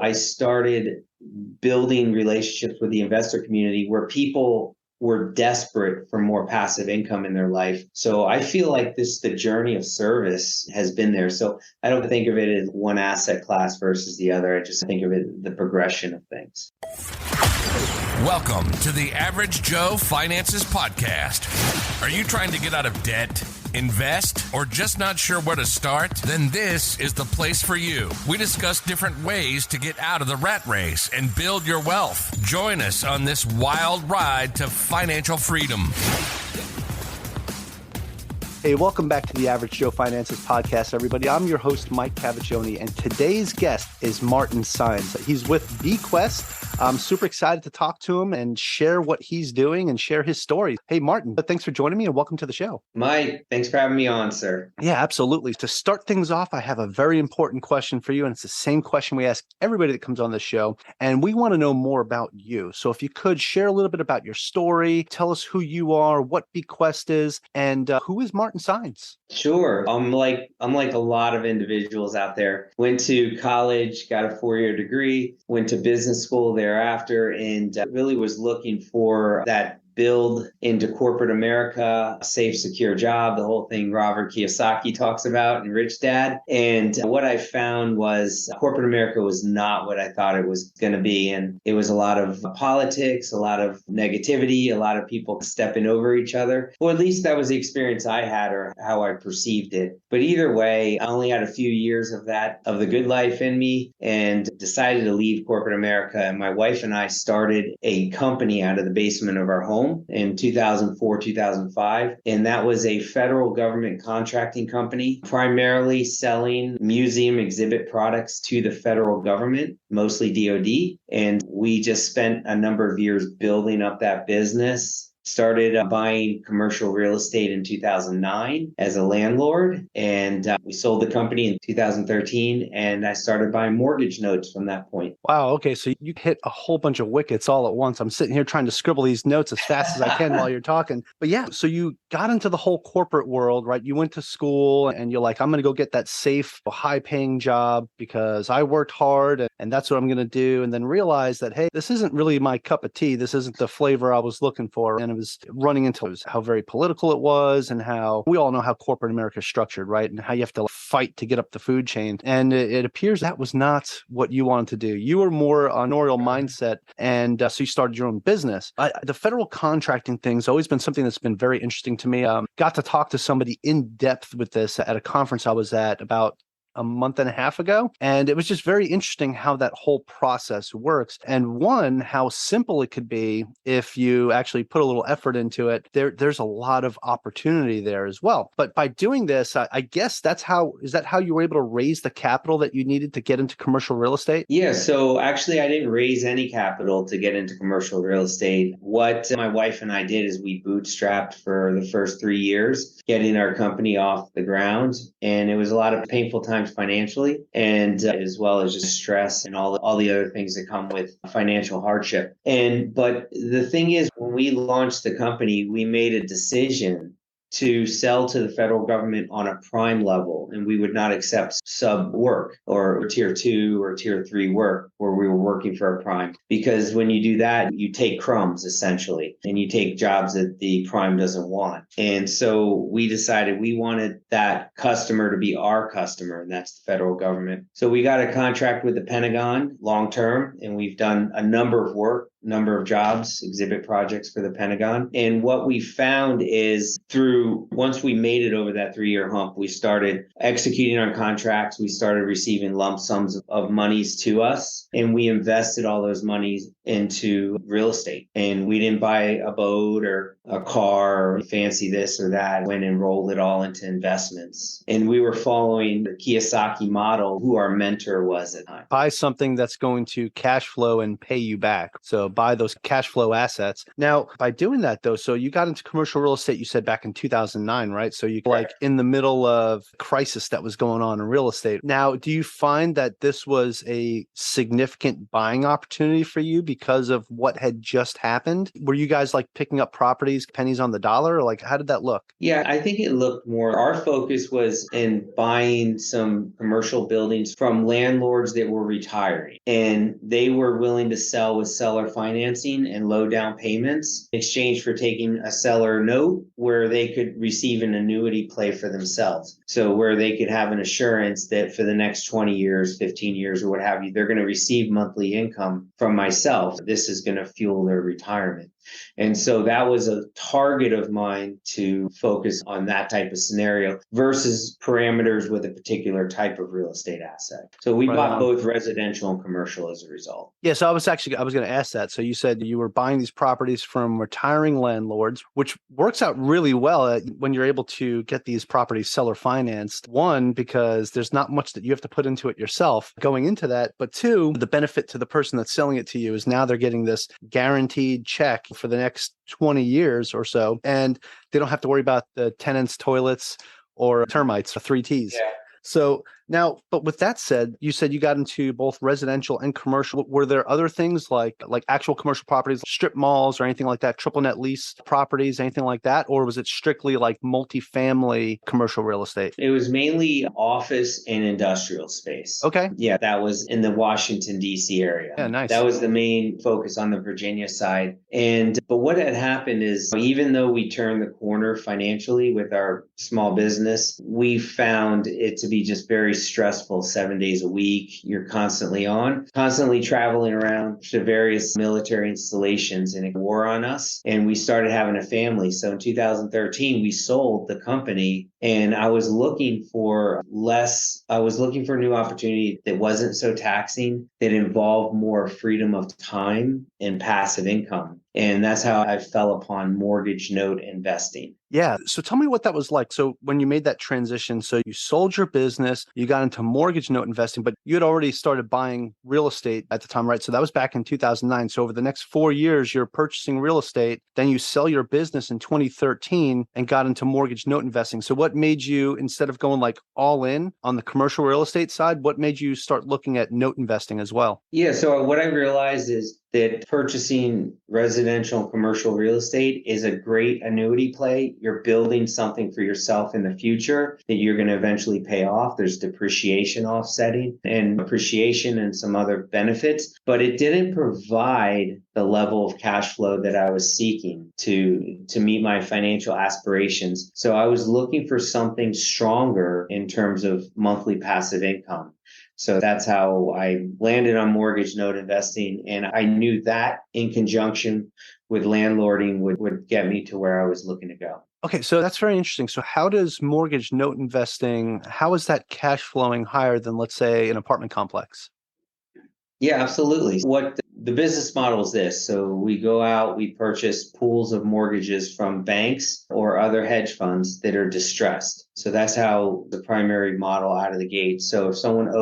I started building relationships with the investor community where people were desperate for more passive income in their life. So I feel like the journey of service has been there. So I don't think of it as one asset class versus the other. I just think of it the progression of things. Welcome to the Average Joe Finances Podcast. Are you trying to get out of debt, invest, or just not sure where to start? Then this is the place for you. We discuss different ways to get out of the rat race and build your wealth. Join us on this wild ride to financial freedom. Hey, welcome back to the Average Joe Finances Podcast, everybody. I'm your host, Mike Cavaggioni, and today's guest is Martin Saenz. He's with Bequest. I'm super excited to talk to him and share what he's doing and share his story. Hey, Martin, thanks for joining me and welcome to the show. Mike, thanks for having me on, sir. Yeah, absolutely. To start things off, I have a very important question for you, and it's the same question we ask everybody that comes on the show, and we want to know more about you. So if you could share a little bit about your story, tell us who you are, what Bequest is, and who is Martin Saenz? Sure. I'm like a lot of individuals out there. Went to college, got a 4-year degree, went to business school thereafter, and really was looking for that build into corporate America, a safe, secure job, the whole thing Robert Kiyosaki talks about in Rich Dad. And what I found was corporate America was not what I thought it was going to be. And it was a lot of politics, a lot of negativity, a lot of people stepping over each other. Well, at least that was the experience I had or how I perceived it. But either way, I only had a few years of that, of the good life in me, and decided to leave corporate America. And my wife and I started a company out of the basement of our home in 2004, 2005. And that was a federal government contracting company, primarily selling museum exhibit products to the federal government, mostly DoD. And we just spent a number of years building up that business. Started buying commercial real estate in 2009 as a landlord, and we sold the company in 2013, and I started buying mortgage notes from that point. Wow. Okay. So you hit a whole bunch of wickets all at once. I'm sitting here trying to scribble these notes as fast as I can while you're talking. But yeah, so you got into the whole corporate world, right? You went to school and you're like, I'm going to go get that safe, high paying job because I worked hard and that's what I'm going to do. And then realize that, hey, this isn't really my cup of tea. This isn't the flavor I was looking for. And it was running into how very political it was and how we all know how corporate America is structured, right? And how you have to fight to get up the food chain. And it appears that was not what you wanted to do. You were more entrepreneurial mindset. And so you started your own business. The federal contracting thing has always been something that's been very interesting to me. Got to talk to somebody in depth with this at a conference I was at about a month and a half ago. And it was just very interesting how that whole process works. And one, how simple it could be if you actually put a little effort into it. There's a lot of opportunity there as well. But by doing this, I guess is that how you were able to raise the capital that you needed to get into commercial real estate? Yeah. So actually, I didn't raise any capital to get into commercial real estate. What my wife and I did is we bootstrapped for the first 3 years, getting our company off the ground. And it was a lot of painful times financially, and as well as just stress and all the other things that come with financial hardship. But the thing is, when we launched the company, we made a decision to sell to the federal government on a prime level, and we would not accept sub work or tier 2 or tier 3 work where we were working for a prime. Because when you do that, you take crumbs essentially, and you take jobs that the prime doesn't want. And so we decided we wanted that customer to be our customer, and that's the federal government. So we got a contract with the Pentagon long term, and we've done a number of jobs, exhibit projects for the Pentagon. And what we found is once we made it over that 3-year hump, we started executing on contracts. We started receiving lump sums of monies to us, and we invested all those monies into real estate. And we didn't buy a boat or a car or fancy this or that. Went and rolled it all into investments. And we were following the Kiyosaki model, who our mentor was at the time. Buy something that's going to cash flow and pay you back. So buy those cash flow assets. Now, by doing that though, so you got into commercial real estate, you said back in 2009, right? So you like in the middle of crisis that was going on in real estate. Now, do you find that this was a significant buying opportunity for you because of what had just happened? Were you guys like picking up properties, pennies on the dollar? Or like, how did that look? Yeah, I think it looked more, our focus was in buying some commercial buildings from landlords that were retiring. And they were willing to sell with seller financing and low down payments in exchange for taking a seller note where they could receive an annuity play for themselves. So where they could have an assurance that for the next 20 years, 15 years, or what have you, they're going to receive monthly income from myself. This is going to fuel their retirement. And so that was a target of mine to focus on that type of scenario versus parameters with a particular type of real estate asset. So we bought both residential and commercial as a result. Yeah, so I was going to ask that. So you said you were buying these properties from retiring landlords, which works out really well when you're able to get these properties seller financed. One, because there's not much that you have to put into it yourself going into that. But two, the benefit to the person that's selling it to you is now they're getting this guaranteed check for the next 20 years or so, and they don't have to worry about the tenants' toilets or termites, or 3Ts. Yeah. So now, but with that said, you said you got into both residential and commercial. Were there other things like actual commercial properties, strip malls or anything like that, triple net lease properties, anything like that? Or was it strictly like multifamily commercial real estate? It was mainly office and industrial space. Okay. Yeah, that was in the Washington, D.C. area. Yeah, nice. That was the main focus on the Virginia side. But what had happened is, even though we turned the corner financially with our small business, we found it to be just very stressful 7 days a week. You're constantly traveling around to various military installations, and it wore on us. And we started having a family. So in 2013, we sold the company, and I was looking for a new opportunity that wasn't so taxing, that involved more freedom of time and passive income. And that's how I fell upon mortgage note investing. Yeah. So tell me what that was like. So when you made that transition, so you sold your business, you got into mortgage note investing, but you had already started buying real estate at the time, right? So that was back in 2009. So over the next 4 years, you're purchasing real estate, then you sell your business in 2013 and got into mortgage note investing. So what made you, instead of going like all in on the commercial real estate side, what made you start looking at note investing as well? Yeah. So what I realized is that purchasing residential and commercial real estate is a great annuity play. You're building something for yourself in the future that you're going to eventually pay off. There's depreciation offsetting and appreciation and some other benefits, but it didn't provide the level of cash flow that I was seeking to meet my financial aspirations. So I was looking for something stronger in terms of monthly passive income. So that's how I landed on mortgage note investing. And I knew that in conjunction with landlording would get me to where I was looking to go. Okay, so that's very interesting. So how does mortgage note investing, how is that cash flowing higher than, let's say, an apartment complex? Yeah, absolutely. What the business model is this. So we go out, we purchase pools of mortgages from banks or other hedge funds that are distressed. So that's how the primary model out of the gate. So if homeowner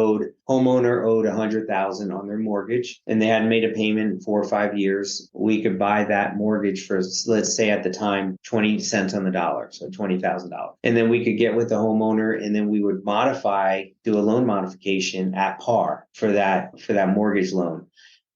owed $100,000 on their mortgage and they hadn't made a payment in 4 or 5 years, we could buy that mortgage for, let's say at the time, 20 cents on the dollar. So $20,000. And then we could get with the homeowner, and then we would do a loan modification at par for that mortgage loan.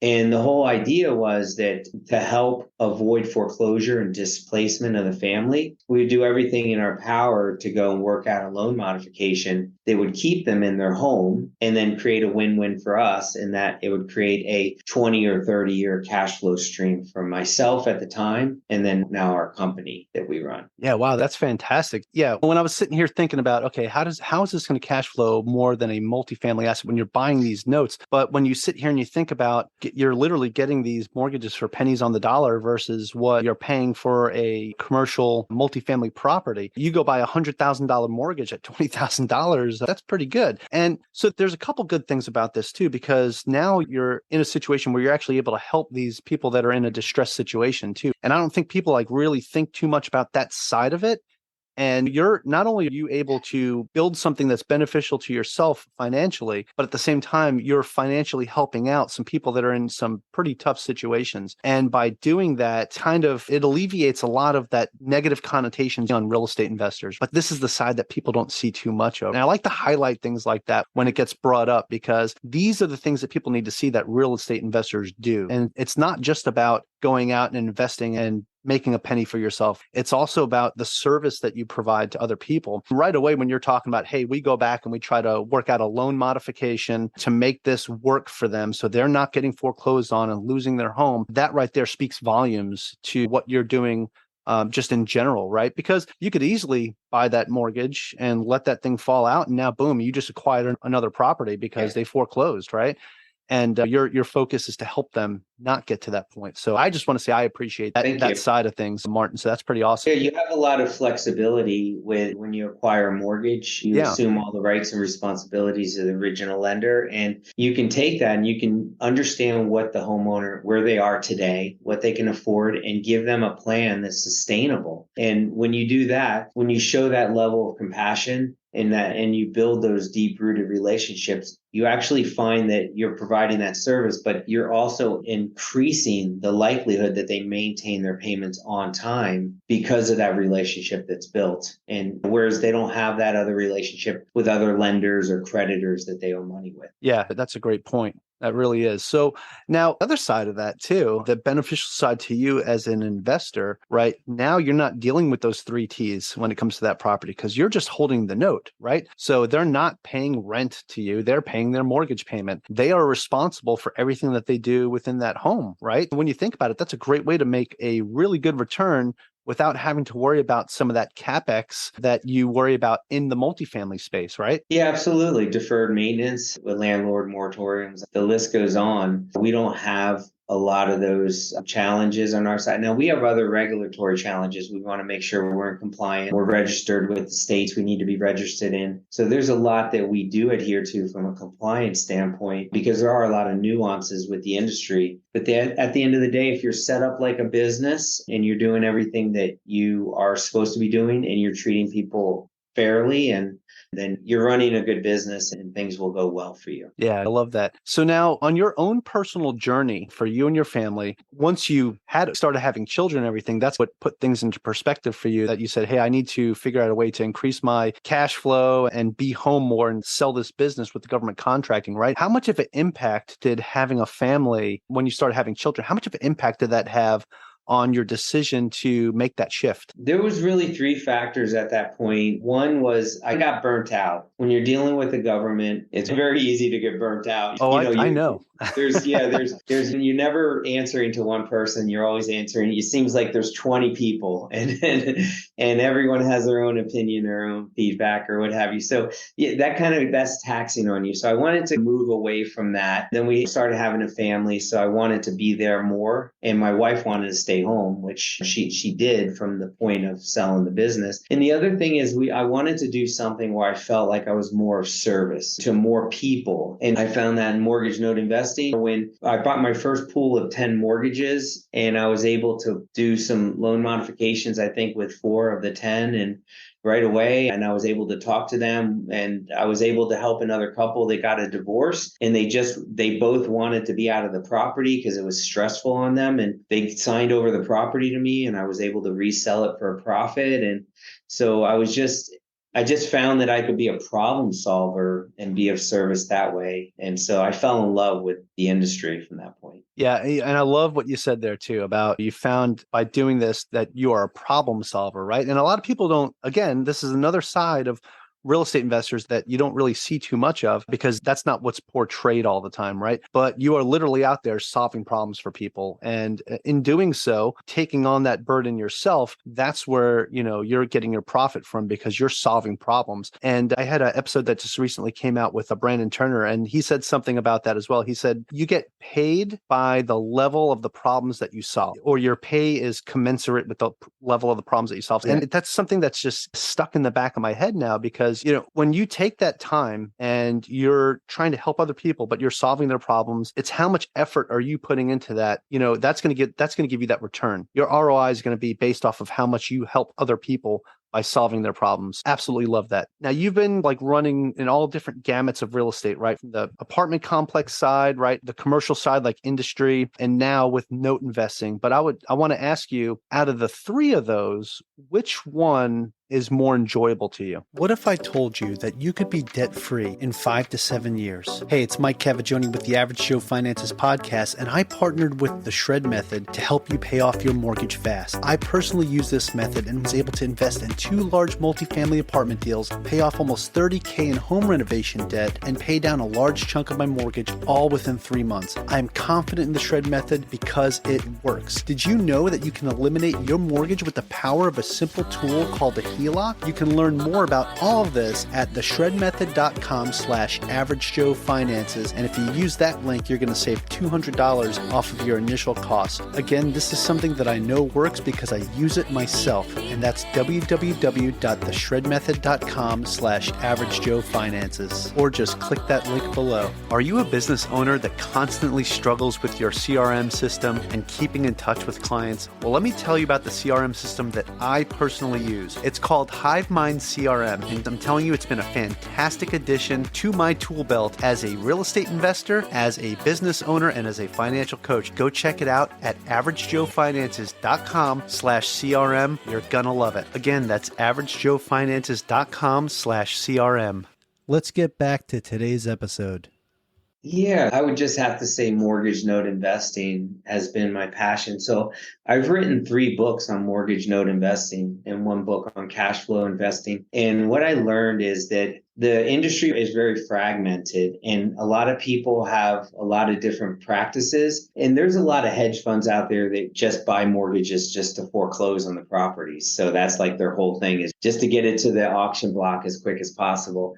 And the whole idea was that to help avoid foreclosure and displacement of the family, we would do everything in our power to go and work out a loan modification that would keep them in their home and then create a win-win for us, in that it would create a 20 or 30-year cash flow stream for myself at the time, and then now our company that we run. Yeah, wow, that's fantastic. Yeah, when I was sitting here thinking about, okay, how is this going to cash flow more than a multifamily asset when you're buying these notes? But when you sit here and you think about, you're literally getting these mortgages for pennies on the dollar versus what you're paying for a commercial multifamily property. You go buy a $100,000 mortgage at $20,000. That's pretty good. And so there's a couple good things about this too, because now you're in a situation where you're actually able to help these people that are in a distressed situation too. And I don't think people really think too much about that side of it. And you're not only are you able to build something that's beneficial to yourself financially, but at the same time, you're financially helping out some people that are in some pretty tough situations. And by doing that, it alleviates a lot of that negative connotations on real estate investors. But this is the side that people don't see too much of. And I like to highlight things like that when it gets brought up, because these are the things that people need to see that real estate investors do. And it's not just about going out and investing and making a penny for yourself. It's also about the service that you provide to other people. Right away, when you're talking about, hey, we go back and we try to work out a loan modification to make this work for them so they're not getting foreclosed on and losing their home, that right there speaks volumes to what you're doing just in general, right? Because you could easily buy that mortgage and let that thing fall out. And now, boom, you just acquired another property because they foreclosed, right? And your focus is to help them not get to that point. So I just want to say I appreciate that side of things, Martin. So that's pretty awesome. Yeah, you have a lot of flexibility with when you acquire a mortgage. You assume all the rights and responsibilities of the original lender, and you can take that and you can understand what the homeowner, where they are today, what they can afford, and give them a plan that's sustainable. And when you do that, when you show that level of compassion and you build those deep-rooted relationships, you actually find that you're providing that service, but you're also increasing the likelihood that they maintain their payments on time because of that relationship that's built. And whereas they don't have that other relationship with other lenders or creditors that they owe money with. Yeah, that's a great point. That really is. So now, other side of that too, the beneficial side to you as an investor, right? Now you're not dealing with those 3 T's when it comes to that property because you're just holding the note, right? So they're not paying rent to you. They're paying their mortgage payment. They are responsible for everything that they do within that home, right? When you think about it, that's a great way to make a really good return without having to worry about some of that CapEx that you worry about in the multifamily space, right? Yeah, absolutely. Deferred maintenance with landlord moratoriums. The list goes on. We don't have a lot of those challenges on our side. Now, we have other regulatory challenges. We want to make sure we're in compliance. We're registered with the states we need to be registered in. So there's a lot that we do adhere to from a compliance standpoint because there are a lot of nuances with the industry. But at the end of the day, if you're set up like a business and you're doing everything that you are supposed to be doing and you're treating people fairly, and then you're running a good business and things will go well for you. Yeah, I love that. So now on your own personal journey for you and your family, once you started having children and everything, that's what put things into perspective for you, that you said, hey, I need to figure out a way to increase my cash flow and be home more and sell this business with the government contracting, right? How much of an impact did having a family when you started having children, how much of an impact did that have on your decision to make that shift? There was really 3 factors at that point. One was I got burnt out. When you're dealing with the government, it's very easy to get burnt out. Oh, I know. There's you're never answering to one person. You're always answering. It seems like there's 20 people and everyone has their own opinion, their own feedback or what have you. So yeah, that's taxing on you. So I wanted to move away from that. Then we started having a family. So I wanted to be there more. And my wife wanted to stay home, which she did from the point of selling the business. And the other thing is I wanted to do something where I felt like I was more of service to more people. And I found that in mortgage note investing when I bought my first pool of 10 mortgages and I was able to do some loan modifications, I think with 4 of the 10 and right away. And I was able to talk to them and I was able to help another couple. They got a divorce and they both wanted to be out of the property because it was stressful on them. And they signed over the property to me and I was able to resell it for a profit. And so I just found that I could be a problem solver and be of service that way. And so I fell in love with the industry from that point. Yeah. And I love what you said there too about you found by doing this that you are a problem solver, right? And a lot of people don't, again, this is another side of real estate investors that you don't really see too much of because that's not what's portrayed all the time, right? But you are literally out there solving problems for people. And in doing so, taking on that burden yourself, that's where, you're getting your profit from because you're solving problems. And I had an episode that just recently came out with Brandon Turner, and he said something about that as well. He said, you get paid by the level of the problems that you solve, or your pay is commensurate with the level of the problems that you solve. Yeah. And that's something that's just stuck in the back of my head now because when you take that time and you're trying to help other people, but you're solving their problems, it's how much effort are you putting into that? That's going to give you that return. Your ROI is going to be based off of how much you help other people by solving their problems. Absolutely love that. Now, you've been like running in all different gamuts of real estate, right? From the apartment complex side, right? The commercial side, like industry, and now with note investing. But I want to ask you, out of the three of those, which one is more enjoyable to you? What if I told you that you could be debt-free in 5 to 7 years? Hey, it's Mike Cavaggioni with the Average Joe Finances podcast, and I partnered with the Shred Method to help you pay off your mortgage fast. I personally use this method and was able to invest in 2 large multifamily apartment deals, pay off almost $30,000 in home renovation debt, and pay down a large chunk of my mortgage all within 3 months. I am confident in the Shred Method because it works. Did you know that you can eliminate your mortgage with the power of a simple tool called a HELOC? You can learn more about all of this at theshredmethod.com/averagejoefinances. And if you use that link, you're going to save $200 off of your initial cost. Again, this is something that I know works because I use it myself. And that's www.theshredmethod.com/averagejoefinances. Or just click that link below. Are you a business owner that constantly struggles with your CRM system and keeping in touch with clients? Well, let me tell you about the CRM system that I personally use. It's called HiveMind CRM, and I'm telling you, it's been a fantastic addition to my tool belt as a real estate investor, as a business owner, and as a financial coach. Go check it out at averagejoefinances.com/CRM. You're gonna love it. Again, that's averagejoefinances.com/CRM. Let's get back to today's episode. Yeah, I would just have to say mortgage note investing has been my passion. So I've written 3 books on mortgage note investing and 1 book on cash flow investing. And what I learned is that the industry is very fragmented and a lot of people have a lot of different practices. And there's a lot of hedge funds out there that just buy mortgages just to foreclose on the properties. So that's like their whole thing, is just to get it to the auction block as quick as possible.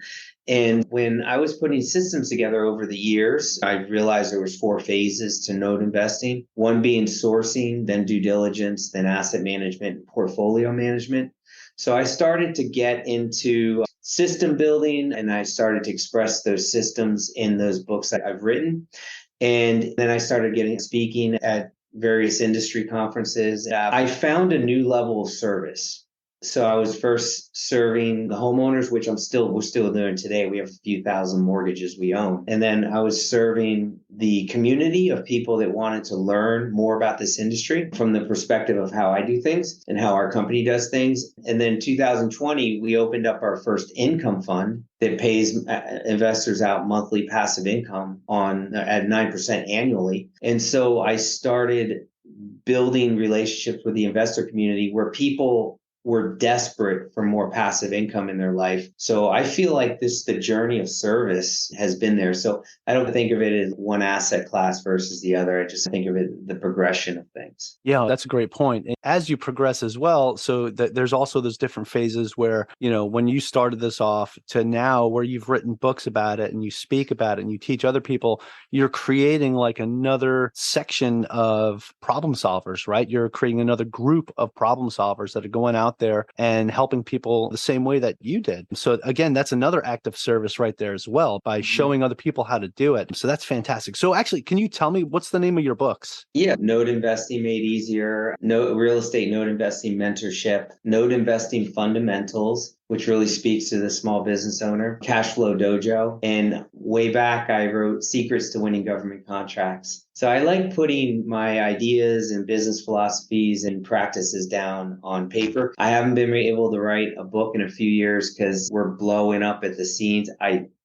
And when I was putting systems together over the years, I realized there was 4 phases to note investing. 1 being sourcing, then due diligence, then asset management, and portfolio management. So I started to get into system building, and I started to express those systems in those books that I've written. And then I started speaking at various industry conferences. I found a new level of service. So I was first serving the homeowners, which we're still doing today. We have a few thousand mortgages we own. And then I was serving the community of people that wanted to learn more about this industry from the perspective of how I do things and how our company does things. And then 2020, we opened up our first income fund that pays investors out monthly passive income at 9% annually. And so I started building relationships with the investor community where people were desperate for more passive income in their life. So I feel like the journey of service has been there. So I don't think of it as one asset class versus the other. I just think of it the progression of things. Yeah, that's a great point. And as you progress as well, so there's also those different phases where, when you started this off to now where you've written books about it and you speak about it and you teach other people, you're creating like another section of problem solvers, right? You're creating another group of problem solvers that are going out there and helping people the same way that you did. So again, that's another act of service right there as well, by showing other people how to do it. So that's fantastic. So actually, can you tell me what's the name of your books? Yeah, Note Investing Made Easier, Real Estate Note Investing Mentorship, Note Investing Fundamentals, which really speaks to the small business owner, Cash Flow Dojo. And way back, I wrote Secrets to Winning Government Contracts. So I like putting my ideas and business philosophies and practices down on paper. I haven't been able to write a book in a few years because we're blowing up at the seams.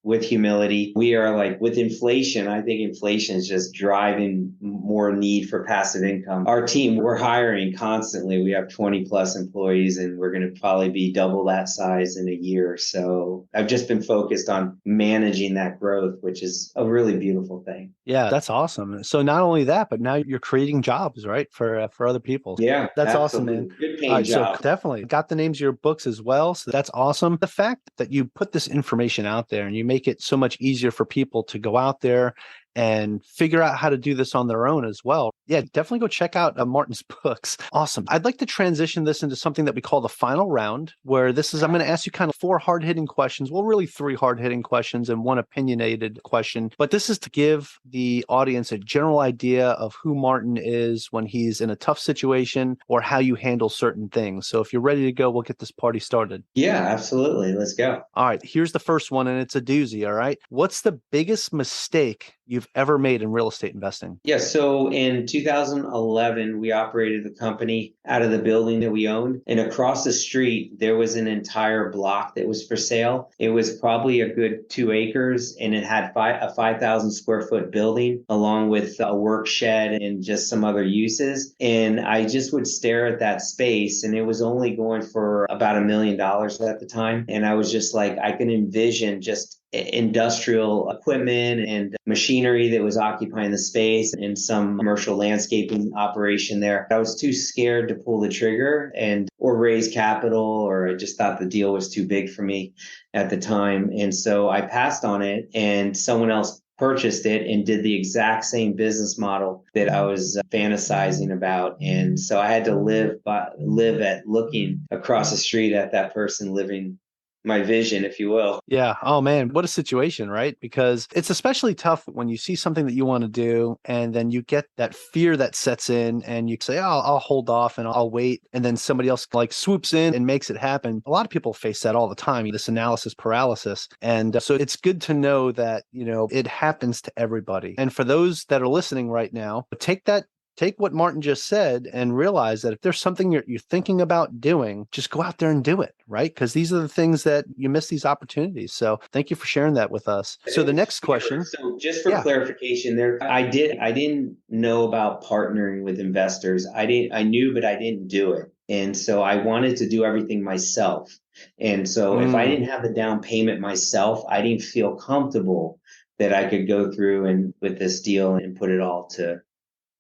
With humility, we are like with inflation. I think inflation is just driving more need for passive income. Our team, we're hiring constantly. We have 20 plus employees and we're going to probably be double that size in a year. So I've just been focused on managing that growth, which is a really beautiful thing. Yeah, that's awesome. So not only that, but now you're creating jobs, right? For other people. Yeah, that's absolutely. awesome, man. Good paying job. So definitely got the names of your books as well. So that's awesome. The fact that you put this information out there and you make it so much easier for people to go out there and figure out how to do this on their own as well. Yeah, definitely go check out Martin's books. Awesome. I'd like to transition this into something that we call the final round, where I'm going to ask you kind of 4 hard-hitting questions. Well, really 3 hard-hitting questions and 1 opinionated question. But this is to give the audience a general idea of who Martin is when he's in a tough situation or how you handle certain things. So if you're ready to go, we'll get this party started. Yeah, absolutely. Let's go. All right, here's the first one, and it's a doozy, all right? What's the biggest mistake you've ever made in real estate investing? Yeah, so in 2011, we operated the company out of the building that we owned. And across the street, there was an entire block that was for sale. It was probably a good 2 acres, and it had a 5,000 square foot building along with a work shed and just some other uses. And I just would stare at that space, and it was only going for about $1 million at the time. And I was just like, I can envision just industrial equipment and machinery that was occupying the space and some commercial landscaping operation there. I was too scared to pull the trigger or raise capital, or I just thought the deal was too big for me at the time. And so I passed on it, and someone else purchased it and did the exact same business model that I was fantasizing about. And so I had to live at looking across the street at that person living my vision, if you will. Yeah. Oh man, what a situation, right? Because it's especially tough when you see something that you want to do and then you get that fear that sets in and you say, oh, I'll hold off and I'll wait. And then somebody else like swoops in and makes it happen. A lot of people face that all the time, this analysis paralysis. And so it's good to know that, it happens to everybody. And for those that are listening right now, take what Martin just said and realize that if there's something you're thinking about doing, just go out there and do it, right? Because these are the things that you miss these opportunities. So thank you for sharing that with us. So the next question. So just for clarification there, I didn't know about partnering with investors. I knew, but I didn't do it. And so I wanted to do everything myself. And so if I didn't have the down payment myself, I didn't feel comfortable that I could go through and with this deal and put it all to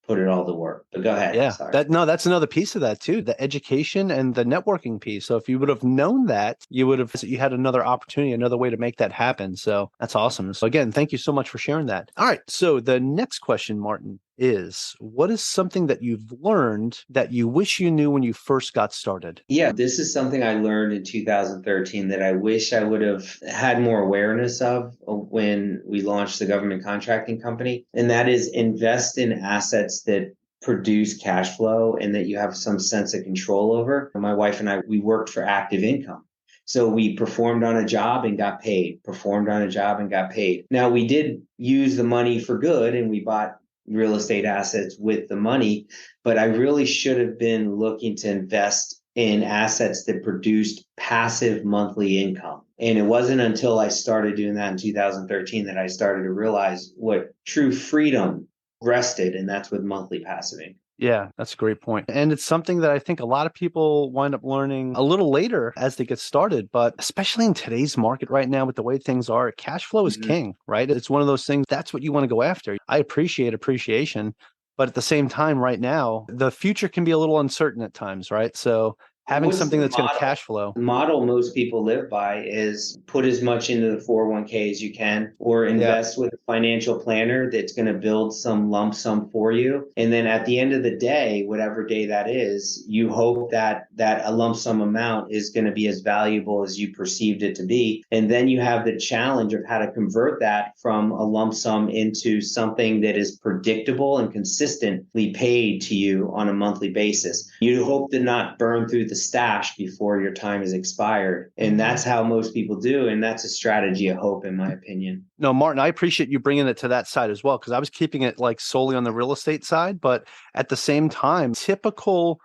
work. But go ahead. Yeah, Sorry. that's another piece of that too, the education and the networking piece. So if you would have known that, you had another opportunity, another way to make that happen. So that's awesome. So again, thank you so much for sharing that. All right. So the next question, Martin, is what is something that you've learned that you wish you knew when you first got started? Yeah, this is something I learned in 2013 that I wish I would have had more awareness of when we launched the government contracting company. And that is invest in assets that produce cash flow and that you have some sense of control over. My wife and I, we worked for active income. So we performed on a job and got paid, performed on a job and got paid. Now we did use the money for good and we bought real estate assets with the money, but I really should have been looking to invest in assets that produced passive monthly income. And it wasn't until I started doing that in 2013 that I started to realize what true freedom rested, and that's with monthly passive income. Yeah, that's a great point. And it's something that I think a lot of people wind up learning a little later as they get started. But especially in today's market right now with the way things are, cash flow is king, right? It's one of those things, that's what you want to go after. I appreciate appreciation. But at the same time, right now, the future can be a little uncertain at times, right? So having something that's going to cash flow. The model most people live by is put as much into the 401k as you can, or invest with a financial planner that's going to build some lump sum for you. And then at the end of the day, whatever day that is, you hope that a lump sum amount is going to be as valuable as you perceived it to be. And then you have the challenge of how to convert that from a lump sum into something that is predictable and consistently paid to you on a monthly basis. You hope to not burn through the stash before your time is expired. And that's how most people do. And that's a strategy of hope, in my opinion. No, Martin, I appreciate you bringing it to that side as well, because I was keeping it like solely on the real estate side. But at the same time, typical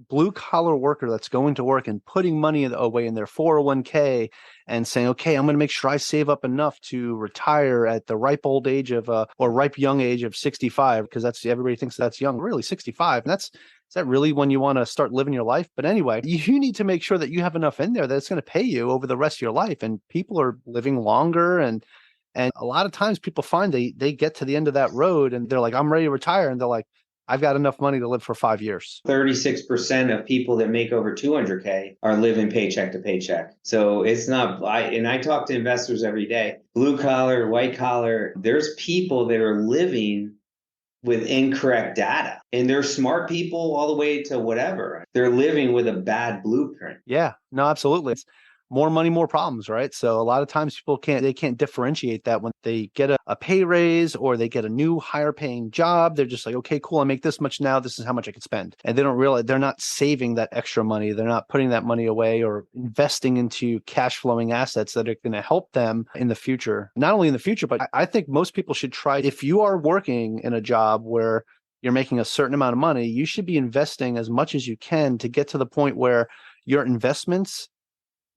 blue collar worker that's going to work and putting money away in their 401k and saying, okay, I'm going to make sure I save up enough to retire at the ripe old age of or ripe young age of 65, because that's everybody thinks that's young, really 65. And is that really when you want to start living your life? But anyway, you need to make sure that you have enough in there that it's going to pay you over the rest of your life. And people are living longer. And a lot of times people find they get to the end of that road and they're like, I'm ready to retire. And they're like, I've got enough money to live for 5 years. 36% of people that make over 200K are living paycheck to paycheck. So it's not, I talk to investors every day, blue collar, white collar, there's people that are living with incorrect data, and they're smart people all the way to whatever. They're living with a bad blueprint. Yeah, no, absolutely. It's more money, more problems, right? So a lot of times people can't differentiate that when they get a pay raise or they get a new higher paying job. They're just like, okay, cool, I make this much now. This is how much I can spend. And they don't realize they're not saving that extra money. They're not putting that money away or investing into cash flowing assets that are going to help them in the future. Not only in the future, but I think most people should try. If you are working in a job where you're making a certain amount of money, you should be investing as much as you can to get to the point where your investments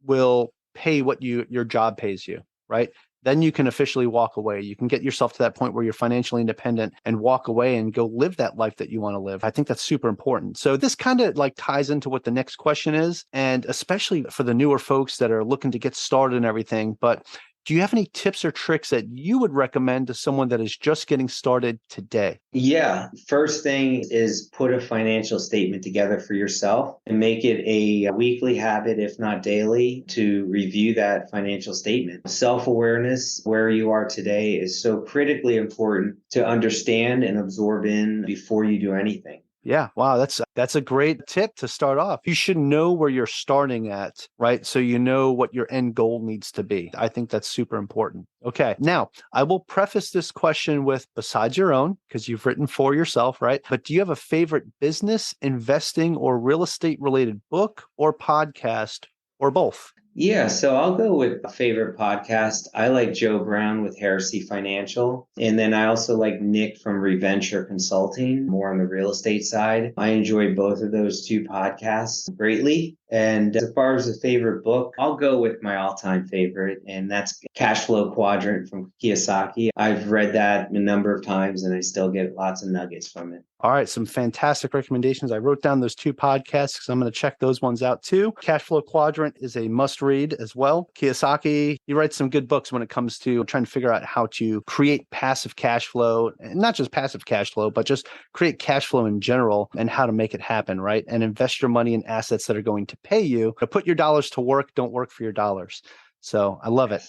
will pay what your job pays you, right? Then you can officially walk away. You can get yourself to that point where you're financially independent and walk away and go live that life that you want to live. I think that's super important. So this kind of like ties into what the next question is, and especially for the newer folks that are looking to get started and everything. But do you have any tips or tricks that you would recommend to someone that is just getting started today? Yeah. First thing is put a financial statement together for yourself and make it a weekly habit, if not daily, to review that financial statement. Self-awareness, where you are today, is so critically important to understand and absorb in before you do anything. Yeah. Wow. That's a great tip to start off. You should know where you're starting at, right? So you know what your end goal needs to be. I think that's super important. Okay. Now, I will preface this question with, besides your own, because you've written for yourself, right? But do you have a favorite business, investing, or real estate related book or podcast, or both? Yeah, so I'll go with a favorite podcast. I like Joe Brown with Heresy Financial. And then I also like Nick from Reventure Consulting, more on the real estate side. I enjoy both of those two podcasts greatly. And as far as a favorite book, I'll go with my all-time favorite, and that's Cash Flow Quadrant from Kiyosaki. I've read that a number of times, and I still get lots of nuggets from it. All right, some fantastic recommendations. I wrote down those two podcasts because I'm going to check those ones out too. Cash Flow Quadrant is a must-read as well. Kiyosaki, he writes some good books when it comes to trying to figure out how to create passive cash flow, and not just passive cash flow, but just create cash flow in general and how to make it happen, right? And invest your money in assets that are going to pay you. To put your dollars to work, don't work for your dollars. So I love it.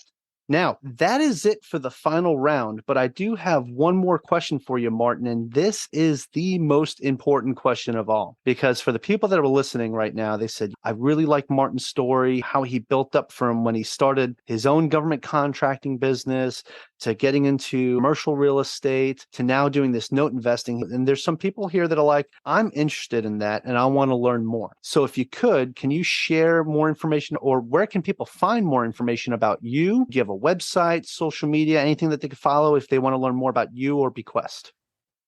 Now, that is it for the final round, but I do have one more question for you, Martin, and this is the most important question of all, because for the people that are listening right now, they said, I really like Martin's story, how he built up from when he started his own government contracting business to getting into commercial real estate to now doing this note investing. And there's some people here that are like, I'm interested in that and I want to learn more. So if you could, can you share more information, or where can people find more information about you? Do you have a website, social media, anything that they can follow if they want to learn more about you or Bequest?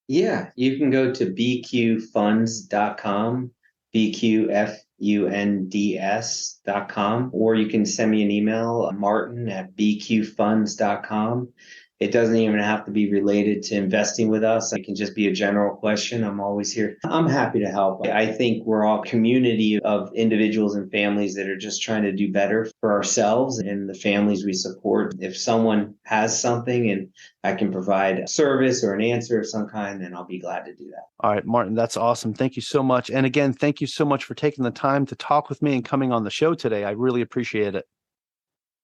Yeah, you can go to bqfunds.com, bqfunds.com, or you can send me an email, martin@bqfunds.com. It doesn't even have to be related to investing with us. It can just be a general question. I'm always here. I'm happy to help. I think we're all a community of individuals and families that are just trying to do better for ourselves and the families we support. If someone has something and I can provide a service or an answer of some kind, then I'll be glad to do that. All right, Martin, that's awesome. Thank you so much. And again, thank you so much for taking the time to talk with me and coming on the show today. I really appreciate it.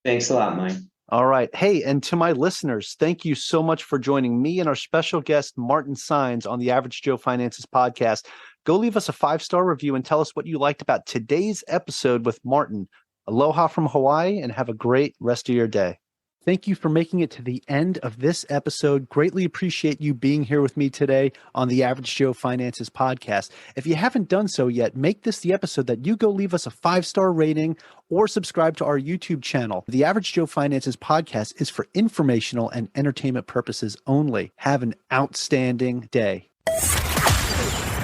Thanks a lot, Mike. All right. Hey, and to my listeners, thank you so much for joining me and our special guest, Martin Saenz, on the Average Joe Finances podcast. Go leave us a 5-star review and tell us what you liked about today's episode with Martin. Aloha from Hawaii, and have a great rest of your day. Thank you for making it to the end of this episode. Greatly appreciate you being here with me today on the Average Joe Finances podcast. If you haven't done so yet, make this the episode that you go leave us a 5-star rating or subscribe to our YouTube channel. The Average Joe Finances podcast is for informational and entertainment purposes only. Have an outstanding day.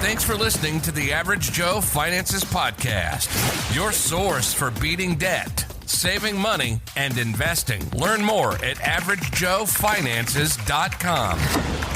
Thanks for listening to the Average Joe Finances podcast, your source for beating debt, saving money, and investing. Learn more at averagejoefinances.com.